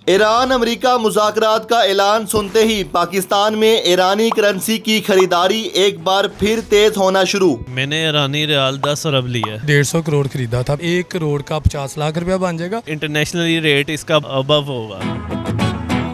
Iran America मुज़ाकरात का ऐलान सुनते ही पाकिस्तान में ईरानी करेंसी की खरीदारी एक बार फिर तेज होना शुरू। मैंने ईरानी रियाल 10 अरब लिया है। 150 करोड़ खरीदा था। 1 करोड़ का 50 लाख रुपया बन जाएगा। इंटरनेशनली रेट इसका अबव होगा।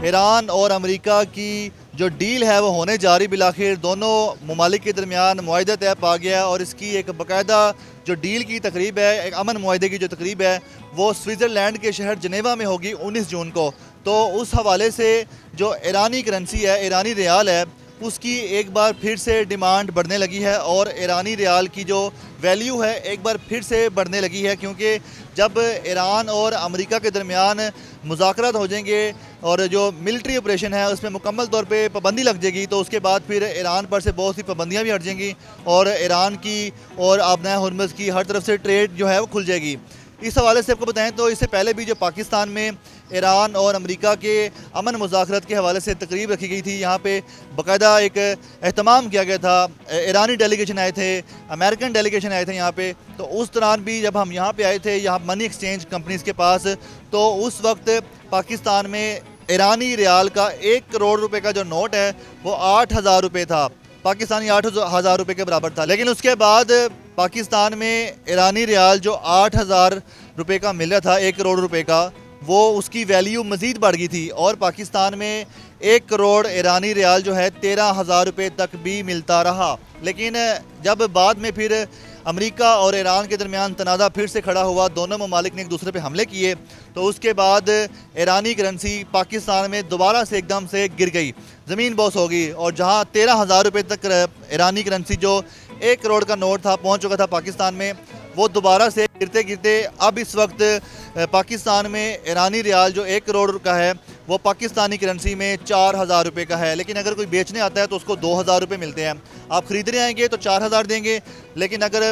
ईरान और अमेरिका की जो डील है वो होने जा रही, बिलाखिर दोनों ममालिक के दरमियान मुआहदा तय पा गया और इसकी एक बाकायदा जो डील की तकरीब है, एक अमन मुआहदे की जो तकरीब है वो स्विट्ज़रलैंड के शहर जनेवा में होगी 19 जून को। तो उस हवाले से जो ईरानी करेंसी है, ईरानी रियाल है, उसकी एक बार फिर से डिमांड बढ़ने लगी है और ईरानी रियाल की जो वैल्यू है एक बार फिर से बढ़ने लगी है, क्योंकि जब ईरान और अमेरिका के दरमियान मुज़ाकरात हो जाएंगे और जो मिलिट्री ऑपरेशन है उसमें मुकम्मल तौर पे पाबंदी लग जाएगी, तो उसके बाद फिर ईरान पर से बहुत सी पाबंदियां भी हट जाएंगी और ईरान की और आबनाए हुर्मुज़ की हर तरफ से ट्रेड जो है वो खुल जाएगी। इस हवाले से आपको बताएं तो इससे पहले भी जो पाकिस्तान में ईरान और अमेरिका के अमन मुज़ाकरात के हवाले से तकरीब रखी गई थी, यहाँ पे बाकायदा एक एहतमाम किया गया था। ईरानी डेलीगेशन आए थे, अमेरिकन डेलीगेशन आए थे यहाँ पे। तो उस दौरान भी जब हम यहाँ पे आए थे, यहाँ मनी एक्सचेंज कंपनीज़ के पास, तो उस वक्त पाकिस्तान में ईरानी रियाल का 1 करोड़ रुपए का जो नोट है वो 8,000 रुपये था, पाकिस्तानी 8,000 रुपये के बराबर था। लेकिन उसके बाद पाकिस्तान में ईरानी रियाल जो 8,000 रुपये का मिल रहा था, 1 करोड़ रुपए का, वो उसकी वैल्यू मज़ीद बढ़ गई थी और पाकिस्तान में 1 करोड़ ईरानी रियाल जो है 13,000 रुपये तक भी मिलता रहा। लेकिन जब बाद में फिर अमेरिका और ईरान के दरमियान तनाज़ा फिर से खड़ा हुआ, दोनों ममालिक ने एक दूसरे पे हमले किए, तो उसके बाद ईरानी करेंसी पाकिस्तान में दोबारा से एकदम से गिर गई, ज़मीन बोस हो गई और जहां 13,000 रुपये तक ईरानी करेंसी जो 1 करोड़ का नोट था पहुंच चुका था पाकिस्तान में, वो दोबारा से गिरते गिरते अब इस वक्त पाकिस्तान में ईरानी रियाल जो 1 करोड़ का है वो पाकिस्तानी करेंसी में 4,000 रुपये का है। लेकिन अगर कोई बेचने आता है तो उसको 2,000 रुपये मिलते हैं। आप ख़रीदने आएंगे तो 4,000 देंगे, लेकिन अगर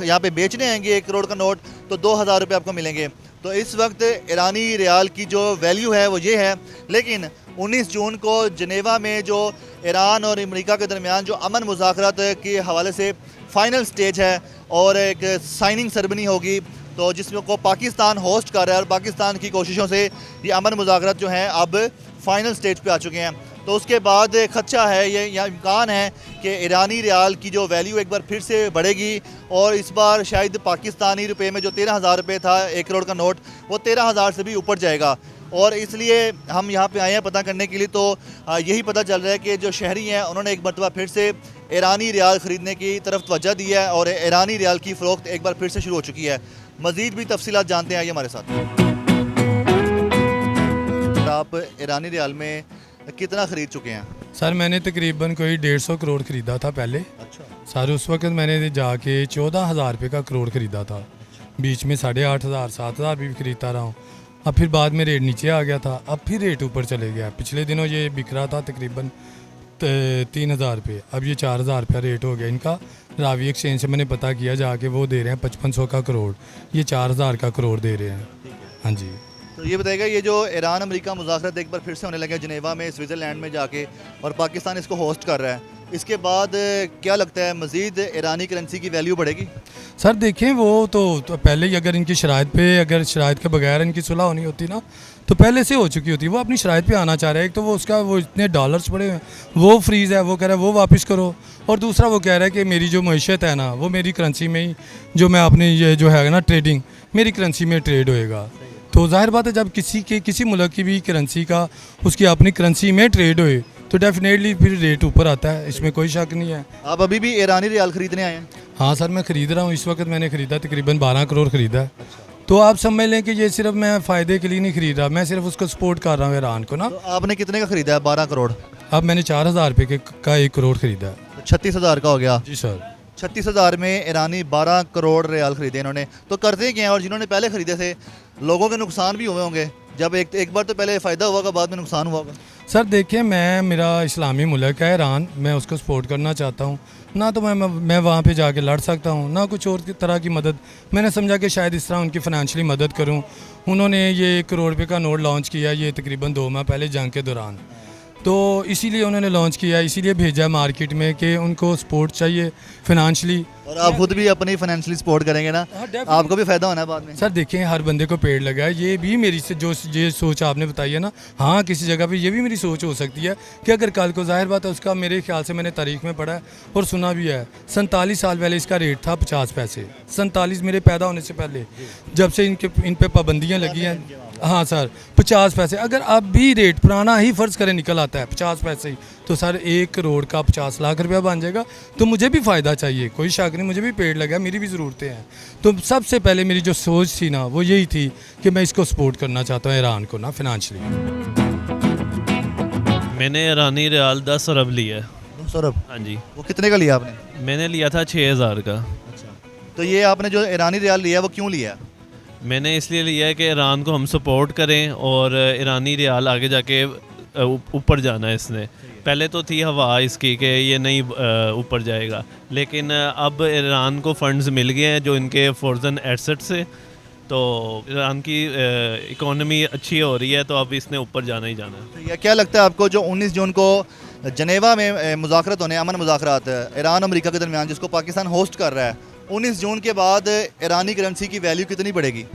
यहाँ पे बेचने आएंगे 1 करोड़ का नोट तो 2,000 रुपये आपको मिलेंगे। तो इस वक्त ईरानी रियाल की जो वैल्यू है वो ये है। लेकिन 19 जून को जनेवा में जो ईरान और अमेरिका के दरमियान जो अमन मुज़ाकरात के हवाले से फ़ाइनल स्टेज है और एक साइनिंग सेरेमनी होगी, तो जिसमें को पाकिस्तान होस्ट कर रहा है और पाकिस्तान की कोशिशों से ये अमन मुज़ाकरात जो हैं अब फ़ाइनल स्टेज पे आ चुके हैं। तो उसके बाद खदशा है, ये या इम्कान है कि ईरानी रियाल की जो वैल्यू एक बार फिर से बढ़ेगी और इस बार शायद पाकिस्तानी रुपये में जो 13,000 रुपये था 1 करोड़ का नोट, वो 13,000 से भी ऊपर जाएगा। और इसलिए हम यहाँ पे आए हैं पता करने के लिए। तो यही पता चल रहा है कि जो शहरी हैं उन्होंने एक मरतबा फिर से ईरानी रियाल ख़रीदने की तरफ तवज्जो दी है और ईरानी रियाल की फ़रोख्त एक बार फिर से शुरू हो चुकी है। मज़ीद भी तफसीलात जानते हैं, ये हमारे साथ। आप ईरानी रियाल में कितना ख़रीद चुके हैं? सर मैंने तकरीबन कोई 150 करोड़ ख़रीदा था पहले। अच्छा सर उस वक्त मैंने जाके 14,000 रुपये का करोड़ ख़रीदा था। बीच में 8,500 7,000 भी खरीदता रहा हूँ। अब फिर बाद में रेट नीचे आ गया था, अब फिर रेट ऊपर चले गया। पिछले दिनों ये बिक रहा था तकरीबन 3,000 रुपये, अब ये 4,000 रुपया रेट हो गया इनका। रावी एक्सचेंज से मैंने पता किया जाके, वो दे रहे हैं 5500 का करोड़, ये 4,000 का करोड़ दे रहे हैं। हाँ जी। तो ये बताएगा, ये जो ईरान अमेरिका मुज़ाकरात एक बार फिर से होने लगे जनेवा में स्विट्ज़रलैंड में जाके और पाकिस्तान इसको होस्ट कर रहा है, इसके बाद क्या लगता है मज़ीद ईरानी करेंसी की वैल्यू बढ़ेगी? सर देखें वो तो पहले ही अगर इनकी शराइत पे, अगर शराइत के बगैर इनकी सुलह होनी होती ना तो पहले से हो चुकी होती। वो अपनी शराइत पे आना चाह रहा है। एक तो वो उसका वो इतने डॉलर्स पड़े हुए हैं, वो फ्रीज़ है, वो कह रहा है वो वापस करो। और दूसरा वो कह रहा है कि मेरी जो मईशत है ना वो मेरी करेंसी में ही, जो मैं अपनी ये जो है ना ट्रेडिंग, मेरी करेंसी में ट्रेड होएगा। तो जाहिर बात है जब किसी मुल्क की भी करेंसी का उसकी अपनी करेंसी में ट्रेड होए तो डेफिनेटली फिर रेट ऊपर आता है, इसमें कोई शक नहीं है। आप अभी भी ईरानी रियाल ख़रीदने आए हैं? हाँ सर मैं ख़रीद रहा हूँ। इस वक्त मैंने ख़रीदा तकरीबन 12 करोड़ ख़रीदा है। तो आप समझ लें कि ये सिर्फ मैं फ़ायदे के लिए नहीं ख़रीद रहा, मैं सिर्फ उसको सपोर्ट कर रहा हूँ ईरान को ना। तो आपने कितने का ख़रीदा है? 12 करोड़। अब मैंने 4,000 रुपये का 1 करोड़ ख़रीदा है। तो 36,000 का हो गया। जी सर। 36,000 में ईरानी 12 करोड़ रियाल ख़रीदे इन्होंने। तो करते क्या हैं, और जिन्होंने पहले ख़रीदे थे लोगों के नुकसान भी हुए होंगे, जब एक बार तो पहले फ़ायदा हुआ होगा, बाद में नुकसान हुआ होगा। सर देखिए मेरा इस्लामी मुल्क है ईरान, मैं उसको सपोर्ट करना चाहता हूँ ना। तो मैं वहाँ पे जाके लड़ सकता हूँ ना कुछ और तरह की मदद। मैंने समझा कि शायद इस तरह उनकी फ़ाइनेंशियली मदद करूँ। उन्होंने ये 1 करोड़ रुपये का नोट लॉन्च किया ये तकरीबन 2 माह पहले जंग के दौरान। तो इसीलिए उन्होंने लॉन्च किया, इसीलिए भेजा मार्केट में कि उनको सपोर्ट चाहिए फिनेंशियली। और आप खुद भी अपनी फाइनेंशियली सपोर्ट करेंगे ना, हाँ, definitely। आपको भी फायदा होना है बाद में। सर देखें, हर बंदे को पेड़ लगा है, ये भी मेरी से जो ये सोच आपने बताई है ना, हाँ किसी जगह पे ये भी मेरी सोच हो सकती है कि अगर कल को जाहिर बात है उसका, मेरे ख्याल से मैंने तारीख में पढ़ा है और सुना भी है, 47 साल पहले इसका रेट था 50 पैसे। 47 मेरे पैदा होने से पहले, जब से इन पे पाबंदियाँ लगी हैं। हाँ सर, 50 पैसे। अगर अब भी रेट पुराना ही फ़र्ज़ करें निकल आता है 50 पैसे ही, तो सर 1 करोड़ का 50 लाख रुपया बन जाएगा। तो मुझे भी फ़ायदा चाहिए, कोई शक नहीं, मुझे भी पेड़ लगा, मेरी भी ज़रूरतें हैं। तो सबसे पहले मेरी जो सोच थी ना, वो यही थी कि मैं इसको सपोर्ट करना चाहता हूँ, ईरान को ना फिनेंशियली। मैंने ईरानी रियाल 10 अरब लिया है। सौरभ, हाँ जी, वो कितने का लिया आपने? मैंने लिया था 6000 का। तो ये आपने जो ईरानी रियाल लिया वो क्यों लिया? मैंने इसलिए लिया है कि ईरान को हम सपोर्ट करें और ईरानी रियाल आगे जाके ऊपर जाना है इसने। पहले तो थी हवा इसकी कि ये नहीं ऊपर जाएगा, लेकिन अब ईरान को फंड्स मिल गए हैं जो इनके फॉरेन एसेट से, तो ईरान की इकोनॉमी अच्छी हो रही है, तो अब इसने ऊपर जाना ही जाना है। या क्या लगता है आपको जो 19 जून को जनेवा में मुज़ाकरात होने, अमन मुज़ाकरात ईरान अमेरिका के दरमियान, जिसको पाकिस्तान होस्ट कर रहा है, 19 जून के बाद ईरानी करेंसी की वैल्यू कितनी बढ़ेगी?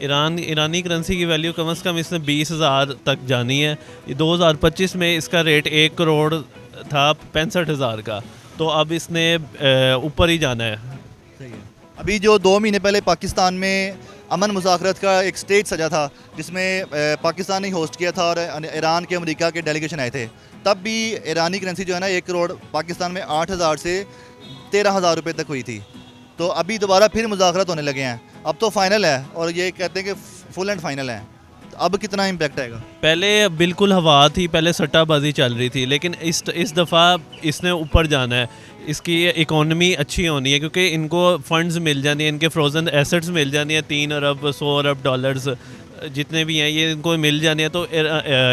ईरानी करेंसी की वैल्यू कम से कम इसने 20,000 तक जानी है। 2025 में इसका रेट 1 करोड़ था 65,000 का, तो अब इसने ऊपर ही जाना है। सही है। अभी जो 2 महीने पहले पाकिस्तान में अमन मुज़ाकरात का एक स्टेज सजा था, जिसमें पाकिस्तान ने होस्ट किया था और ईरान के अमेरिका के डेलीगेशन आए थे, तब भी ईरानी करेंसी जो है ना 1 करोड़ पाकिस्तान में 8,000 से 13,000 रुपये तक हुई थी। तो अभी दोबारा फिर मुज़ाकरात होने लगे हैं, अब तो फाइनल है और ये कहते हैं कि फुल एंड फाइनल है। तो अब कितना इम्पैक्ट आएगा? पहले बिल्कुल हवा थी, पहले सट्टाबाजी चल रही थी, लेकिन इस दफ़ा इसने ऊपर जाना है। इसकी इकोनॉमी अच्छी होनी है क्योंकि इनको फंड्स मिल जानी है, इनके फ्रोजन एसेट्स मिल जानी है, 3 अरब 100 अरब डॉलर्स जितने भी हैं ये इनको मिल जाने हैं, तो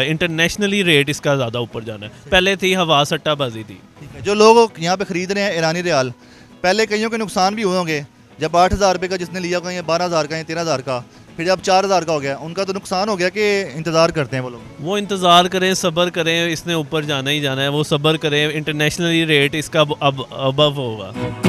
इंटरनेशनली रेट इसका ज़्यादा ऊपर जाना है। पहले थी हवा, सट्टाबाजी थी। जो लोग यहाँ पे ख़रीद रहे हैं ईरानी रियाल, पहले कईयों के नुकसान भी हुए होंगे। जब 8,000 रुपये का जिसने लिया, कहीं 12,000 का या 13,000 का, फिर जब 4,000 का हो गया, उनका तो नुकसान हो गया कि इंतज़ार करते हैं वो लोग। वो इंतज़ार करें, सब्र करें, इसने ऊपर जाना ही जाना है, वो सब्र करें। इंटरनेशनली रेट इसका अब अबव होगा।